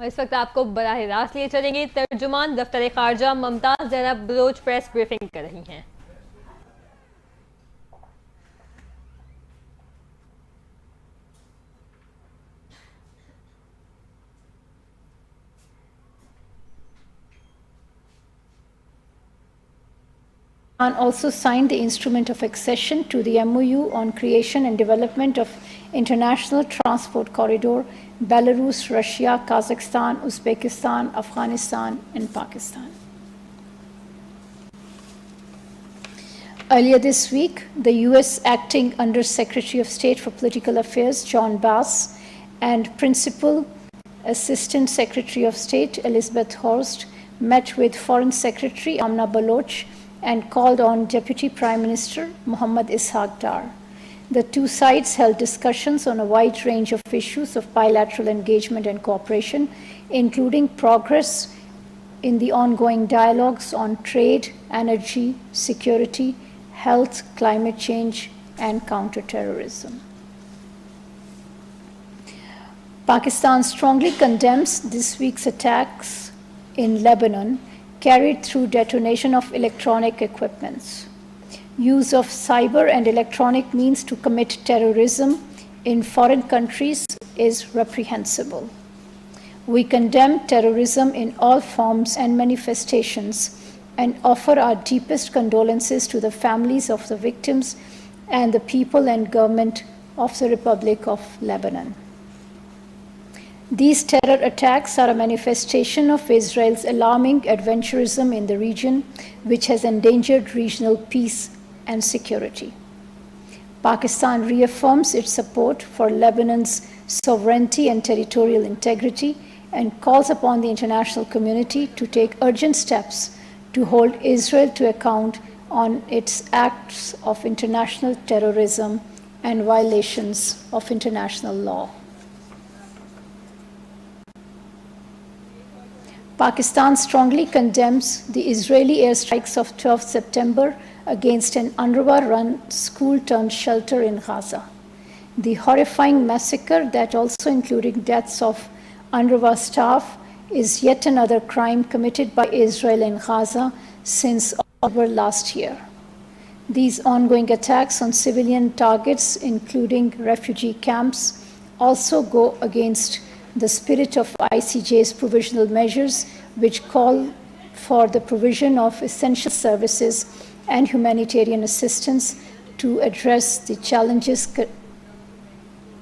और इस वक्त आपको बराह रास्त लिए चलेंगे। तर्जुमान दफ्तर खारजा मुमताज ज़हरा बलोच प्रेस ब्रीफिंग कर रही हैं। Also signed the instrument of accession to the MOU on creation and development of international transport corridor, Belarus, Russia, Kazakhstan, Uzbekistan, Afghanistan, and Pakistan. Earlier this week, the U.S. Acting Under Secretary of State for Political Affairs, John Bass, and Principal Assistant Secretary of State, Elizabeth Horst, met with Foreign Secretary Amna Baloch and called on Deputy Prime Minister Mohammad Ishaq Dar. The two sides held discussions on a wide range of issues of bilateral engagement and cooperation, including progress in the ongoing dialogues on trade, energy, security, health, climate change, and counterterrorism. Pakistan strongly condemns this week's attacks in Lebanon, carried through detonation of electronic equipments. Use of cyber and electronic means to commit terrorism in foreign countries is reprehensible. We condemn terrorism in all forms and manifestations and offer our deepest condolences to the families of the victims and the people and government of the Republic of Lebanon. These terror attacks are a manifestation of Israel's alarming adventurism in the region, which has endangered regional peace and security. Pakistan reaffirms its support for Lebanon's sovereignty and territorial integrity and calls upon the international community to take urgent steps to hold Israel to account on its acts of international terrorism and violations of international law. Pakistan strongly condemns the Israeli airstrikes of 12 September against an UNRWA-run school-turned-shelter in Gaza. The horrifying massacre that also included deaths of UNRWA staff is yet another crime committed by Israel in Gaza since October last year. These ongoing attacks on civilian targets, including refugee camps, also go against the spirit of ICJ's provisional measures, which call for the provision of essential services and humanitarian assistance to address the challenges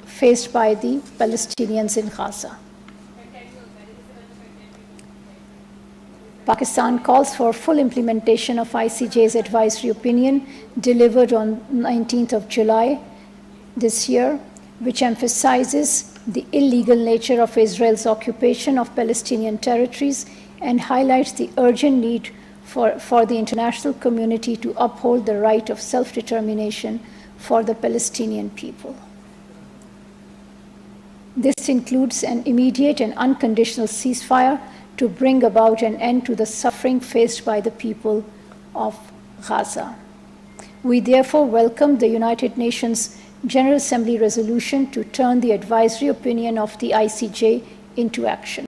faced by the Palestinians in Gaza. Pakistan calls for full implementation of ICJ's advisory opinion delivered on 19th of July this year, which emphasizes the illegal nature of Israel's occupation of Palestinian territories and highlights the urgent need for the international community to uphold the right of self-determination for the Palestinian people. This includes an immediate and unconditional ceasefire to bring about an end to the suffering faced by the people of Gaza. We therefore welcome the United Nations General Assembly resolution to turn the advisory opinion of the ICJ into action.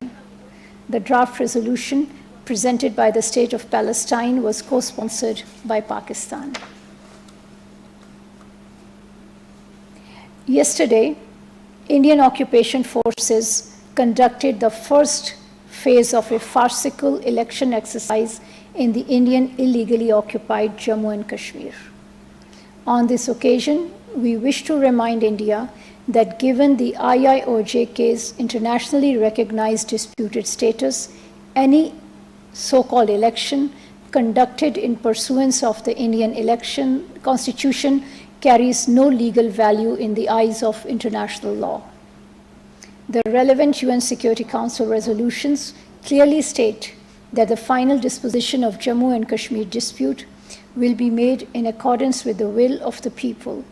The draft resolution presented by the State of Palestine was co-sponsored by Pakistan. Yesterday, Indian occupation forces conducted the first phase of a farcical election exercise in the Indian illegally occupied Jammu and Kashmir. On this occasion, we wish to remind India that given the IIOJ case internationally recognized disputed status, any so-called election conducted in pursuance of the Indian election constitution carries no legal value in the eyes of international law. The relevant UN Security Council resolutions clearly state that the final disposition of Jammu and Kashmir dispute will be made in accordance with the will of the people,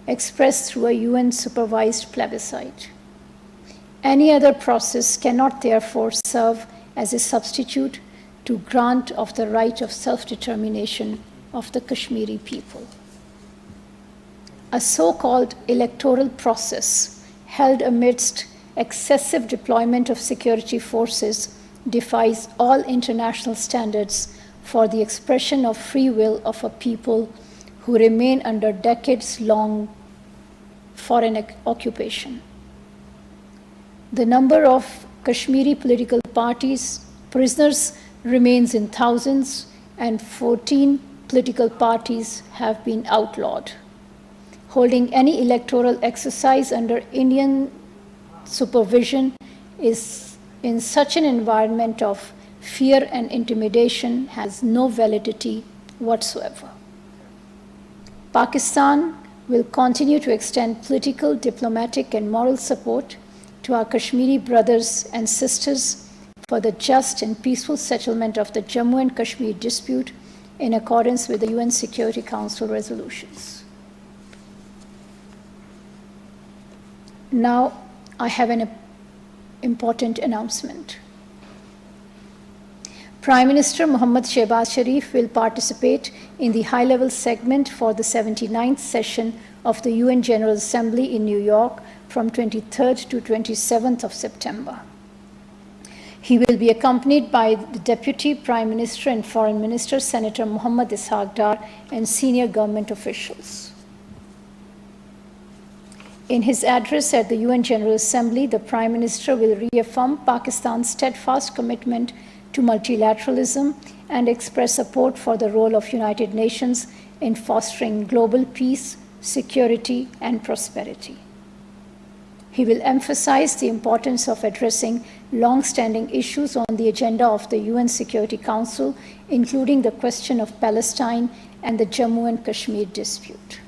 expressed through a UN-supervised plebiscite. Any other process cannot therefore serve as a substitute to grant of the right of self-determination of the Kashmiri people. A so-called electoral process held amidst excessive deployment of security forces defies all international standards for the expression of free will of a people who remain under decades-long foreign occupation. The number of Kashmiri political parties prisoners remains in thousands, and 14 political parties have been outlawed. Holding any electoral exercise under Indian supervision is in such an environment of fear and intimidation has no validity whatsoever. Pakistan will continue to extend political, diplomatic, and moral support to our Kashmiri brothers and sisters for the just and peaceful settlement of the Jammu and Kashmir dispute in accordance with the UN Security Council resolutions. Now, I have an important announcement. Prime Minister Mohammad Shehbaz Sharif will participate in the high-level segment for the 79th session of the UN General Assembly in New York from 23rd to 27th of September. He will be accompanied by the Deputy Prime Minister and Foreign Minister, Senator Muhammad Ishaq Dar, and senior government officials. In his address at the UN General Assembly, the Prime Minister will reaffirm Pakistan's steadfast commitment to multilateralism and express support for the role of United Nations in fostering global peace, security, and prosperity. He will emphasize the importance of addressing long-standing issues on the agenda of the UN Security Council, including the question of Palestine and the Jammu and Kashmir dispute.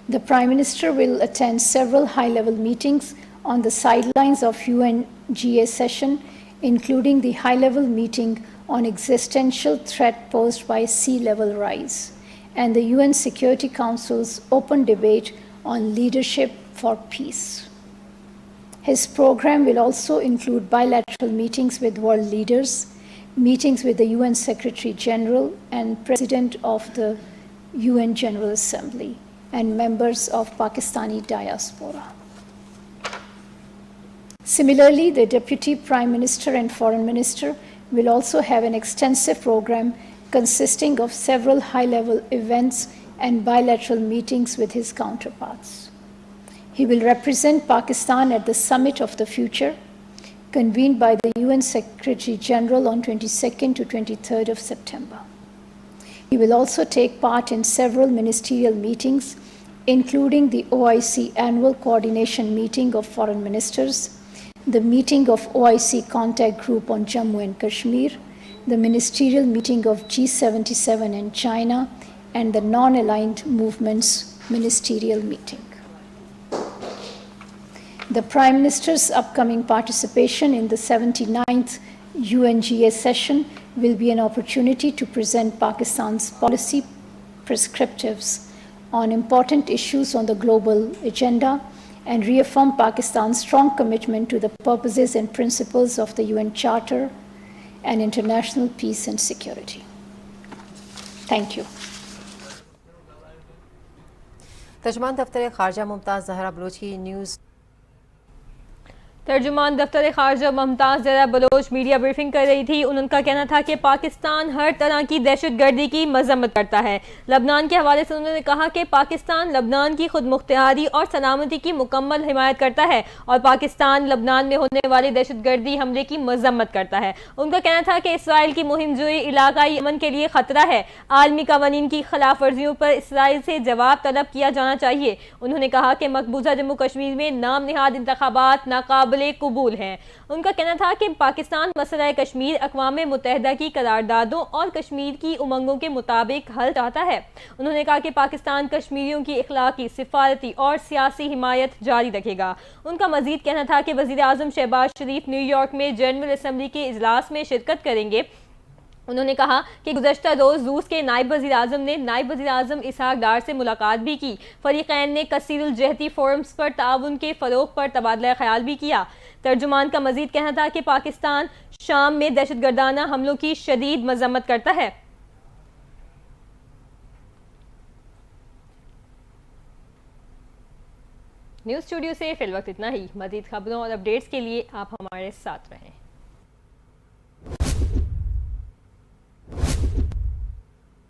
The Prime Minister will attend several high-level meetings on the sidelines of UNGA session, including the high-level meeting on existential threat posed by sea level rise and the UN Security Council's open debate on leadership for peace. His program will also include bilateral meetings with world leaders, meetings with the UN Secretary General and President of the UN General Assembly, and members of Pakistani diaspora. Similarly, the Deputy Prime Minister and Foreign Minister will also have an extensive program consisting of several high-level events and bilateral meetings with his counterparts. He will represent Pakistan at the Summit of the Future, convened by the UN Secretary General on 22nd to 23rd of September. He will also take part in several ministerial meetings, including the OIC Annual Coordination Meeting of Foreign Ministers, the meeting of OIC Contact Group on Jammu and Kashmir, the ministerial meeting of G77 in China, and the Non-Aligned Movements ministerial meeting. The Prime Minister's upcoming participation in the 79th UNGA session will be an opportunity to present Pakistan's policy prescriptives on important issues on the global agenda and reaffirm Pakistan's strong commitment to the purposes and principles of the UN Charter and international peace and security. Thank you. तर्जुमान दफ्तर खारजा मुमताज़ ज़हरा बलोच की news. तर्जुमान दफ्तर खारजा Mumtaz Zahra Baloch media briefing कर रही थी। उनका कहना था कि पाकिस्तान हर तरह की दहशतगर्दी की मजम्मत करता है। लबनान के हवाले से उन्होंने कहा कि पाकिस्तान लबनान की खुद मुख्तियारी और सलामती की मुकम्मल हिमायत करता है और पाकिस्तान लबनान में होने वाले दहशतगर्दी हमले की मजम्मत करता है। उनका कहना था कि इसराइल की मुहिम जोई इलाकाई अमन के लिए खतरा है। आलमी कवानीन की खिलाफ वर्जियों पर इसराइल से जवाब तलब किया जाना चाहिए। उन्होंने कहा कि मकबूजा जम्मू कश्मीर में नाम निहाद इंतखाबात नाकाबिल कबूल हैं। उनका कहना था कि पाकिस्तान मसला कश्मीर अक़वाम मुत्तहिदा की करारदादों और कश्मीर की उमंगों के मुताबिक हल चाहता है। उन्होंने कहा कि पाकिस्तान कश्मीरियों की इखलाकी, सिफारती और सियासी हिमायत जारी रखेगा। उनका मजीद कहना था कि वज़ीर आज़म शहबाज शरीफ न्यूयॉर्क में जनरल असम्बली के इजलास में शिरकत करेंगे। उन्होंने कहा कि गुज़श्ता रोज़ रूस के नायब वज़ीर आज़म ने नायब वज़ीर आज़म इसहाक डार से मुलाकात भी की। फ़रीक़ैन ने कसीरुल जहती फोरम्स पर ताउन के फ़रोग़ पर तबादला ख्याल भी किया। तर्जुमान का मज़ीद कहना था कि पाकिस्तान शाम में दहशतगर्दाना हमलों की शदीद मज़म्मत करता है। न्यूज़ स्टूडियो से फिल वक्त इतना ही। मज़ीद खबरों और अपडेट्स के लिए आप हमारे साथ रहें।